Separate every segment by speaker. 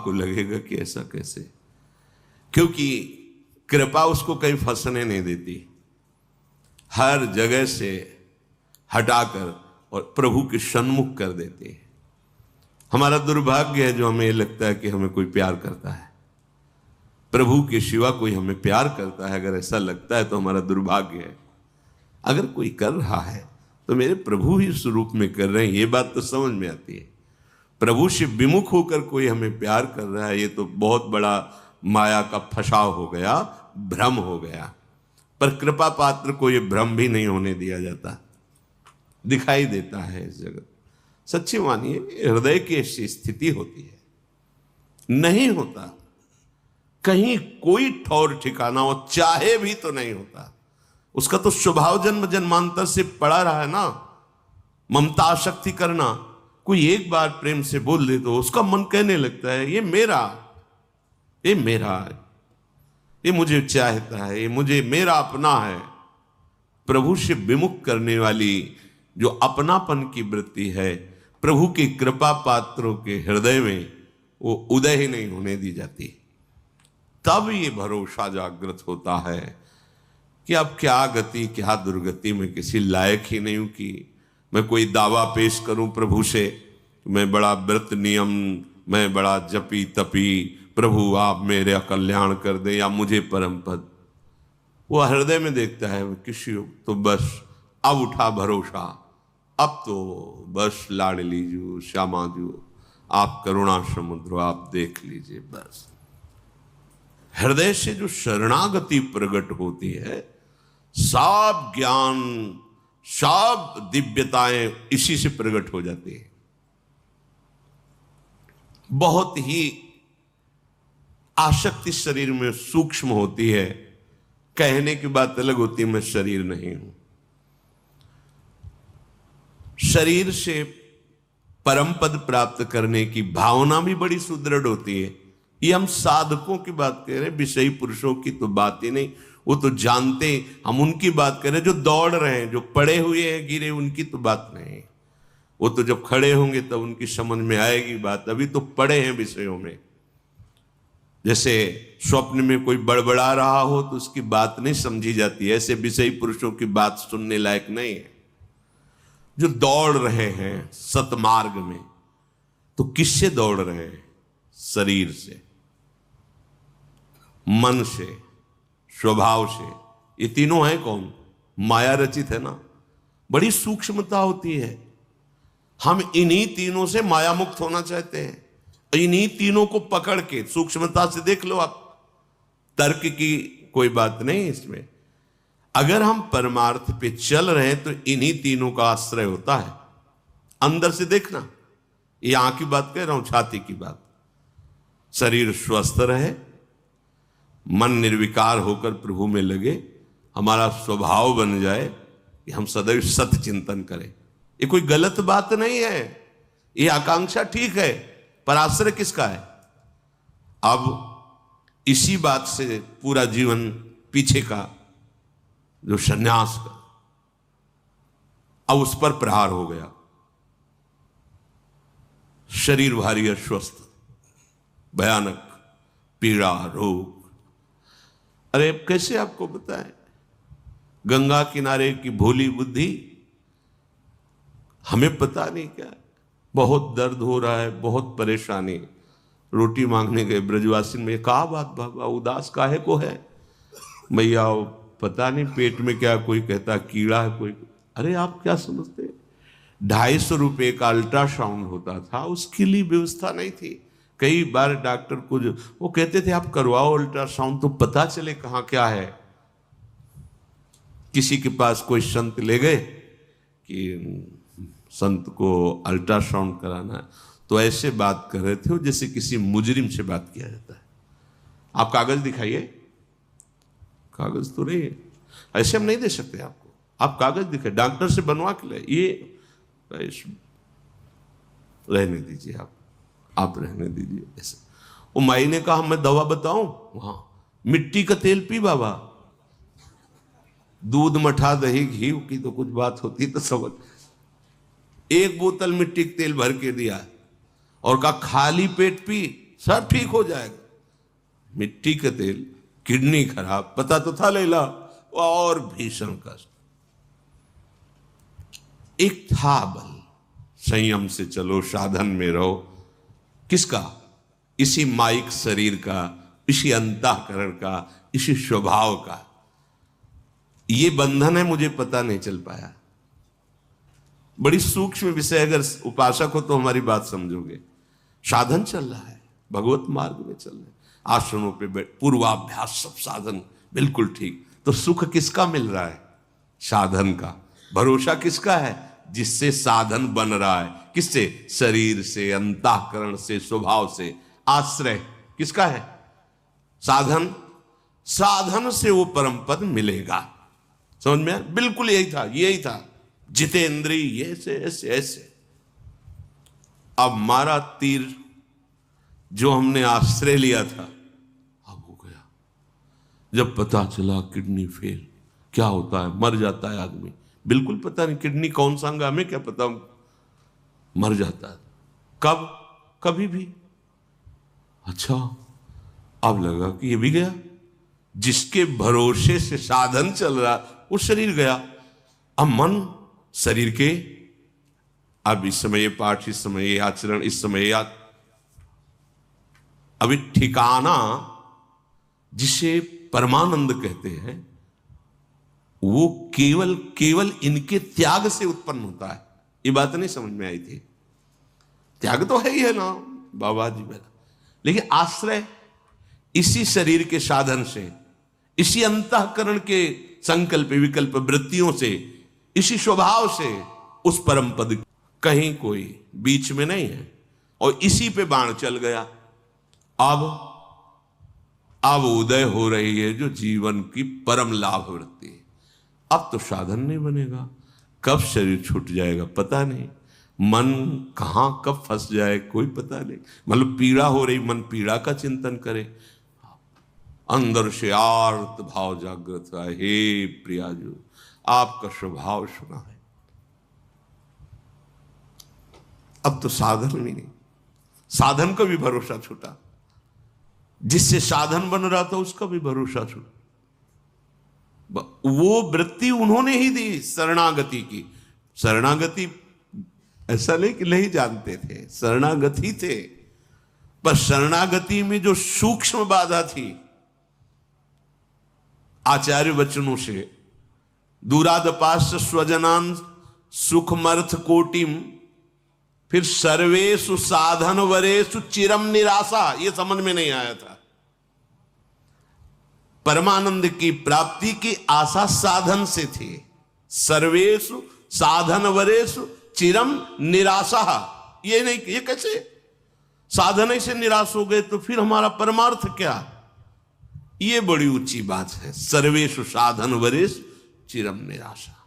Speaker 1: आपको लगेगा कि ऐसा कैसे, क्योंकि कृपा उसको कहीं फंसने नहीं देती, हर जगह से हटाकर और प्रभु के सन्मुख कर देती है। हमारा दुर्भाग्य है जो हमें लगता है कि हमें कोई प्यार करता है, प्रभु के सिवा कोई हमें प्यार करता है। अगर ऐसा लगता है तो हमारा दुर्भाग्य है। अगर कोई कर रहा है तो मेरे प्रभु ही इस रूप में कर रहे हैं, ये बात तो समझ में आती है। प्रभु से विमुख होकर कोई हमें प्यार कर रहा है, ये तो बहुत बड़ा माया का फसाव हो गया, भ्रम हो गया। पर कृपा पात्र को ये भ्रम भी नहीं होने दिया जाता, दिखाई देता है इस जगत। सच्ची मानिए, हृदय की ऐसी स्थिति होती है, नहीं होता कहीं कोई ठौर ठिकाना हो, चाहे भी तो नहीं होता। उसका तो स्वभाव जन्म जन्मांतर से पड़ा रहा है ना, ममता आसक्ति करना। कोई एक बार प्रेम से बोल दे तो उसका मन कहने लगता है ये मेरा, ये मेरा है, ये मुझे चाहता है, ये मुझे मेरा अपना है। प्रभु से विमुख करने वाली जो अपनापन की वृत्ति है, प्रभु की कृपा पात्रों के हृदय में वो उदय ही नहीं होने दी जाती। तब ये भरोसा जागृत होता है कि अब क्या गति क्या दुर्गति, में किसी लायक ही नहीं हूं कि मैं कोई दावा पेश करूं प्रभु से, मैं बड़ा व्रत नियम, मैं बड़ा जपी तपी, प्रभु आप मेरा कल्याण कर दे या मुझे परम पद। वो हृदय में देखता है किसी तो बस अब उठा भरोसा, अब तो बस लाडली जू श्यामा जू आप करुणा समुद्र आप देख लीजिए। बस हृदय से जो शरणागति प्रकट होती है, सब ज्ञान सब दिव्यताएं इसी से प्रकट हो जाती है। बहुत ही आसक्ति शरीर में सूक्ष्म होती है, कहने की बात अलग होती है मैं शरीर नहीं हूं। शरीर से परम पद प्राप्त करने की भावना भी बड़ी सुदृढ़ होती है। ये हम साधकों की बात कह रहे हैं, विषयी पुरुषों की तो बात ही नहीं, वो तो जानते, हम उनकी बात कर रहे हैं जो दौड़ रहे हैं, जो पड़े हुए हैं गिरे, उनकी तो बात नहीं। वो तो जब खड़े होंगे तब उनकी समझ में आएगी बात, अभी तो पड़े हैं विषयों में। जैसे स्वप्न में कोई बड़बड़ा रहा हो तो उसकी बात नहीं समझी जाती, ऐसे विषयी पुरुषों की बात सुनने लायक नहीं है। जो दौड़ रहे हैं सतमार्ग में, तो किससे दौड़ रहे हैं? शरीर से, मन से, स्वभाव से। ये तीनों हैं कौन? माया रचित है ना। बड़ी सूक्ष्मता होती है। हम इन्हीं तीनों से माया मुक्त होना चाहते हैं, इन्हीं तीनों को पकड़ के सूक्ष्मता से देख लो आप। तर्क की कोई बात नहीं इसमें। अगर हम परमार्थ पे चल रहे हैं तो इन्हीं तीनों का आश्रय होता है। अंदर से देखना, ये आंख की बात कह रहा हूं, छाती की बात। शरीर स्वस्थ रहे, मन निर्विकार होकर प्रभु में लगे, हमारा स्वभाव बन जाए कि हम सदैव सत्य चिंतन करें। ये कोई गलत बात नहीं है, ये आकांक्षा ठीक है, पर आश्रय किसका है? अब इसी बात से पूरा जीवन पीछे का जो संन्यास का, अब उस पर प्रहार हो गया। शरीर भारी अस्वस्थ, भयानक पीड़ा, रोग। अरे कैसे आपको बताएं? गंगा किनारे की भोली बुद्धि, हमें पता नहीं क्या, बहुत दर्द हो रहा है, बहुत परेशानी, रोटी मांगने गए ब्रजवासी में, कहा बात बाबा उदास काहे को है? भैया पता नहीं पेट में क्या, कोई कहता कीड़ा है, कोई। अरे आप क्या समझते, 250 रुपये का अल्ट्रासाउंड होता था, उसके लिए व्यवस्था नहीं थी। कई बार डॉक्टर को वो कहते थे आप करवाओ अल्ट्रासाउंड तो पता चले कहाँ क्या है। किसी के पास कोई संत ले गए कि संत को अल्ट्रासाउंड कराना है, तो ऐसे बात कर रहे थे वो जैसे किसी मुजरिम से बात किया जाता है। आप कागज दिखाइए, कागज तो नहीं है, ऐसे हम नहीं दे सकते आपको, आप कागज दिखाइए, डॉक्टर से बनवा के ले। ये रहने दीजिए, आप रहने दीजिए ऐसे। वो माई ने कहा मैं दवा बताऊं? वहां मिट्टी का तेल पी बाबा, दूध मठा दही घी की तो कुछ बात होती तो समझ। एक बोतल मिट्टी का तेल भर के दिया और कहा खाली पेट पी, सब ठीक हो जाएगा। मिट्टी का तेल, किडनी खराब, पता तो था लैला, और भीषण कष्ट। एक था बल, संयम से चलो, साधन में रहो। किसका? इसी माइक शरीर का, इसी अंतःकरण का, इसी स्वभाव का। ये बंधन है, मुझे पता नहीं चल पाया। बड़ी सूक्ष्म विषय, अगर उपासक हो तो हमारी बात समझोगे। साधन चल रहा है, भगवत मार्ग में चल रहे हैं, आश्रमों पे बैठ, पूर्वाभ्यास, सब साधन बिल्कुल ठीक। तो सुख किसका मिल रहा है? साधन का। भरोसा किसका है? जिससे साधन बन रहा है। किससे? शरीर से, अंतःकरण से, स्वभाव से। आश्रय किसका है? साधन। साधन से वो परम पद मिलेगा। समझ में आया? बिल्कुल यही था, यही था। जितेंद्रिय ऐसे ऐसे ऐसे। अब मारा तीर जो हमने आश्रय लिया था, अब हो गया। जब पता चला किडनी फेल, क्या होता है? मर जाता है आदमी। बिल्कुल पता नहीं किडनी कौन सा अंग, हमें क्या पता, मर जाता है। कब? कभी भी। अच्छा, अब लगा कि ये भी गया। जिसके भरोसे से साधन चल रहा, वो शरीर गया। अब मन शरीर के, अब इस समय ये पाठ, इस समय ये आचरण, इस समय ये अभी ठिकाना जिसे परमानंद कहते हैं, वो केवल केवल इनके त्याग से उत्पन्न होता है। ये बात नहीं समझ में आई थी? त्याग तो है ही है ना बाबा जी मेरा, लेकिन आश्रय इसी शरीर के साधन से, इसी अंतःकरण के संकल्प विकल्प वृत्तियों से, इसी स्वभाव से उस परम पद, कहीं कोई बीच में नहीं है। और इसी पे बाण चल गया। अब उदय हो रही है जो जीवन की परम लाभ वृत्ति। अब तो साधन नहीं बनेगा। कब शरीर छूट जाएगा पता नहीं, मन कहां कब फंस जाए कोई पता नहीं। मतलब पीड़ा हो रही, मन पीड़ा का चिंतन करे, अंदर से आर्त भाव जागृत है, हे प्रियाजू आपका स्वभाव सुना है। अब तो साधन भी नहीं, साधन का भी भरोसा छूटा। जिससे साधन बन रहा था उसका भी भरोसा छूटा। वो वृत्ति उन्होंने ही दी शरणागति की। शरणागति ऐसा नहीं कि नहीं जानते थे, शरणागति थे, पर शरणागति में जो सूक्ष्म बाधा थी, आचार्य वचनों से, दूरादपाश्च स्वजनान सुखमर्थ कोटिम, फिर सर्वेषु साधन वरेषु चिरम निराशा, ये समझ में नहीं आया था। परमानंद की प्राप्ति की आशा साधन से थी। सर्वेषु साधन वरेषु चिरम निराशा, ये नहीं, ये कैसे? साधन से निराश हो गए तो फिर हमारा परमार्थ क्या? ये बड़ी ऊंची बात है। सर्वेषु साधन वरेषु चिरम निराशा।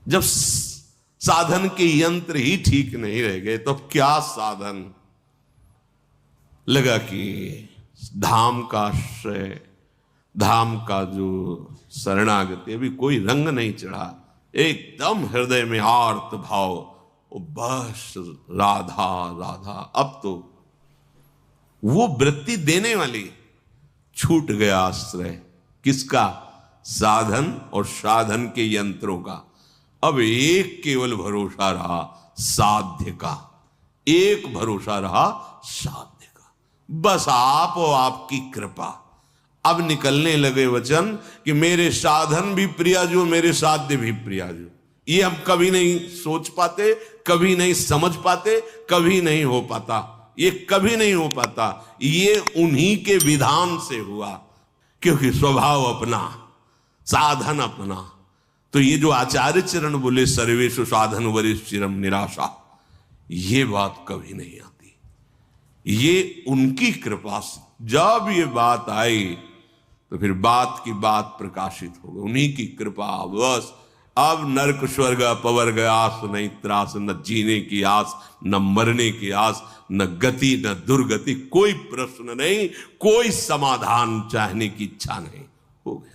Speaker 1: जब साधन के यंत्र ही ठीक नहीं रह गए तो क्या साधन? लगा कि धाम का आश्रय, धाम का जो शरणागति, अभी कोई रंग नहीं चढ़ा, एकदम हृदय में आर्त भाव, ओ बस राधा राधा। अब तो वो वृत्ति देने वाली छूट गया आश्रय। किसका? साधन और साधन के यंत्रों का। अब एक केवल भरोसा रहा साध्य का, एक भरोसा रहा साध्य का। बस आप और आपकी कृपा। अब निकलने लगे वचन कि मेरे साधन भी प्रियाजू, मेरे साध्य भी प्रियाजू। ये हम कभी नहीं सोच पाते, कभी नहीं समझ पाते, कभी नहीं हो पाता। ये कभी नहीं हो पाता। ये उन्हीं के विधान से हुआ, क्योंकि स्वभाव अपना, साधन अपना। तो ये जो आचार्य चरण बोले सर्वेषु साधन वरेषु चिरम निराशा, ये बात कभी नहीं आती। ये उनकी कृपा से जब ये बात आई तो फिर बात की बात प्रकाशित हो गई। उन्हीं की कृपा। बस अब नरक स्वर्ग अपवर्ग आस नहीं त्रास, न जीने की आस, न मरने की आस, न गति न दुर्गति, कोई प्रश्न नहीं, कोई समाधान चाहने की इच्छा नहीं। हो गया।